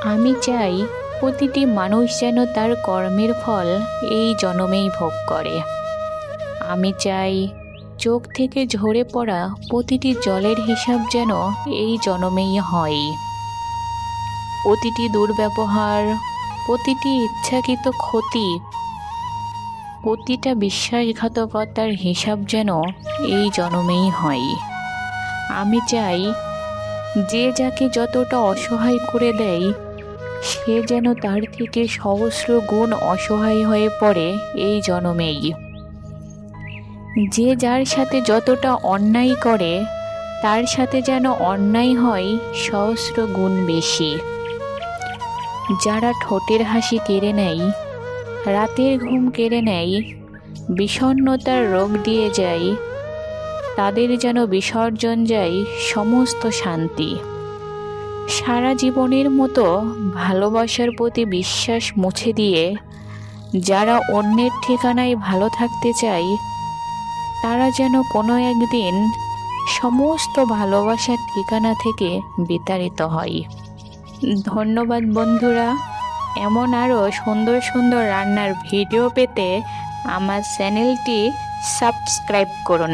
আমি চাই প্রতিটি মানুষ যেন তার কর্মের ফল এই জন্মেই ভোগ করে। আমি চাই চোখ থেকে ঝরে পড়া প্রতিটি জলের হিসাব যেন এই জন্মেই হয়। প্রতিটি দুর্ব্যবহার, প্রতিটি ইচ্ছাকৃত ক্ষতি, প্রতিটা বিশ্বাসঘাতকতার হিসাব যেন এই জন্মেই হয়। আমি চাই যে যাকে যতটা অসহায় করে দেয় সে যেন তার থেকে সহস্র গুণ অসহায় হয়ে পড়ে এই জন্মেই। যে যার সাথে যতটা অন্যায় করে তার সাথে যেন অন্যায় হয় সহস্র গুণ বেশি। যারা ঠোঁটের হাসি কেড়ে নেয়, রাতের ঘুম কেড়ে নেয়, বিষণ্ণতার রোগ দিয়ে যায়, তাদের যেন বিসর্জন যায় সমস্ত শান্তি। সারা জীবনের মতো ভালোবাসার প্রতি বিশ্বাস মুছে দিয়ে যারা অন্যের ঠিকানায় ভালো থাকতে চায় তারা যেন কোনো একদিন সমস্ত ভালোবাসার ঠিকানা থেকে বিতাড়িত হয়। ধন্যবাদ বন্ধুরা। এমন আরও সুন্দর সুন্দর রান্নার ভিডিও পেতে আমার চ্যানেলটি সাবস্ক্রাইব করুন।